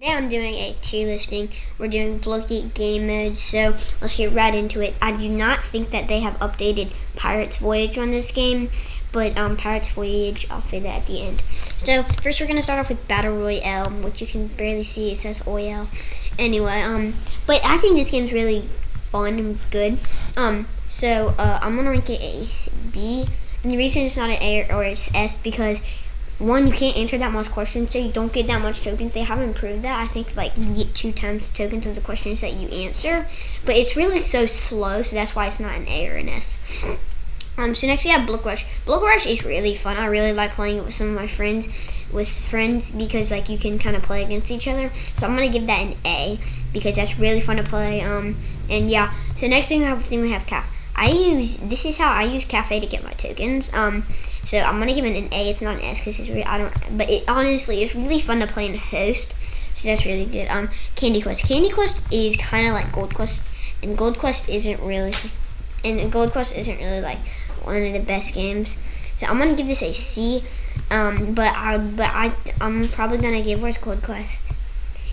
Today I'm doing a tier listing. We're doing Blooket game mode, so let's get right into it. I do not think that they have updated Pirate's Voyage on this game, but Pirate's Voyage, I'll say that at the end. So first we're going to start off with Battle Royale, which you can barely see. It says OL. Anyway, but I think this game's really fun and good. So I'm going to rank it a B. And the reason it's not an A or it's S because one, you can't answer that much questions, so you don't get that much tokens. They have improved that. I think like you get 2 times the tokens of the questions that you answer, but it's really so slow, so that's why it's not an A or an S. So next we have Blooket Rush. Blooket Rush is really fun. I really like playing it with some of my friends, because like you can kind of play against each other. So I'm gonna give that an A because that's really fun to play. And yeah. So next thing we have CAF. This is how I use Cafe to get my tokens. So I'm gonna give it an A. It's not an S because it's really, but it honestly it's really fun to play in Host. So that's really good. Candy Quest. Candy Quest is kind of like Gold Quest, and Gold Quest isn't really like one of the best games. So I'm gonna give this a C. I'm probably gonna give where's Gold Quest.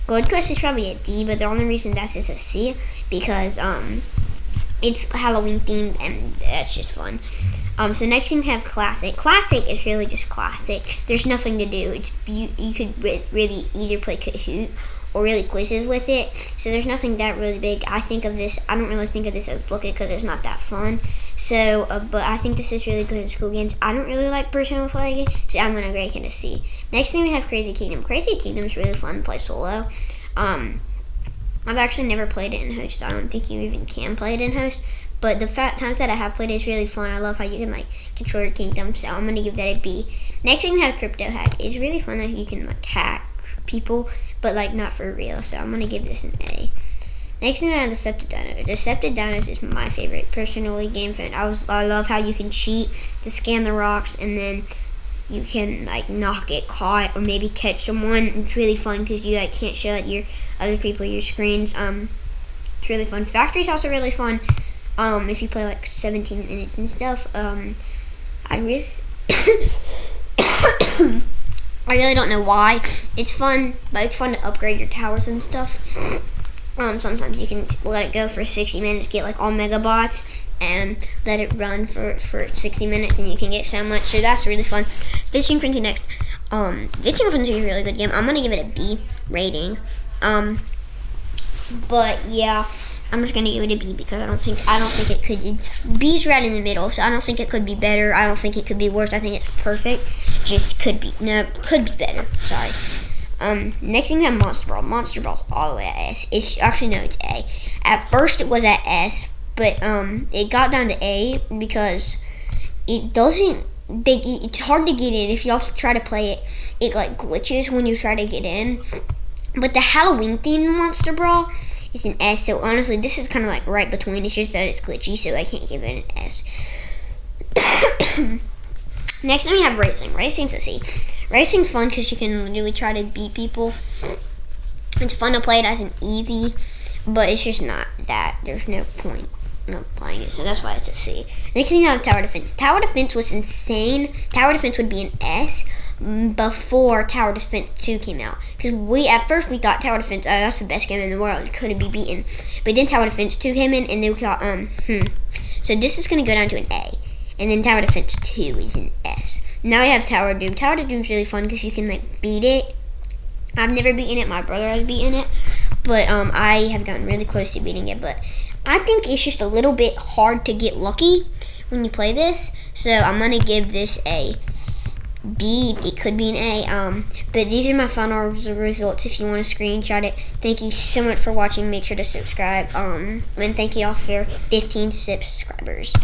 Gold Quest is probably a D, but the only reason that's just a C because it's Halloween themed and that's just fun. So next thing we have Classic. Classic is really just classic. There's nothing to do. You could really either play Kahoot or really quizzes with it. So there's nothing that really big. I don't really think of this as Blooket because it's not that fun. So, but I think this is really good in school games. I don't really like personal playing it, so I'm gonna grade it a C. Next thing we have Crazy Kingdom. Crazy Kingdom is really fun to play solo. I've actually never played it in Host. I don't think you even can play it in Host. But the times that I have played it is really fun. I love how you can like control your kingdom. So I'm gonna give that a B. Next thing we have Crypto Hack. It's really fun that you can like hack people, but like not for real. So I'm gonna give this an A. Next thing we have Deceptive Dinos. Deceptive Dinos is my favorite personally game fan. I love how you can cheat to scan the rocks and then you can like not get caught or maybe catch someone. It's really fun because you like can't show your other people your screens. It's really fun. Factory's also really fun. If you play like 17 minutes and stuff. I really I really don't know why. It's fun, but it's fun to upgrade your towers and stuff. Sometimes you can let it go for 60 minutes, get like all megabots, and let it run for 60 minutes, and you can get so much. So that's really fun. Fishing Frenzy next. Fishing Frenzy is a really good game. I'm gonna give it a B rating. But yeah, I'm just gonna give it a B because I don't think it could. B's right in the middle, so I don't think it could be better. I don't think it could be worse. I think it's perfect. Could be better. Sorry. Next thing we have Monster Brawl. Monster Brawl's all the way at S. It's A. At first it was at S, but it got down to A because it doesn't. It's hard to get in. If y'all try to play it, it like glitches when you try to get in. But the Halloween themed Monster Brawl is an S. So honestly, this is kind of like right between. It's just that it's glitchy, so I can't give it an S. Next thing we have Racing. Racing's a C. Racing's fun because you can literally try to beat people. It's fun to play it as an easy, but it's just not that. There's no point of playing it, so that's why it's a C. Next thing we have Tower Defense. Tower Defense was insane. Tower Defense would be an S before Tower Defense 2 came out. Because at first we thought Tower Defense, that's the best game in the world. It couldn't be beaten. But then Tower Defense 2 came in, and then we thought, So this is going to go down to an A. And then Tower Defense 2 is an S. Now we have Tower Doom. Tower Doom is really fun because you can like beat it. I've never beaten it. My brother has beaten it. But I have gotten really close to beating it. But I think it's just a little bit hard to get lucky when you play this. So I'm going to give this a B. It could be an A. But these are my final results if you want to screenshot it. Thank you so much for watching. Make sure to subscribe. And thank you all for 15 subscribers.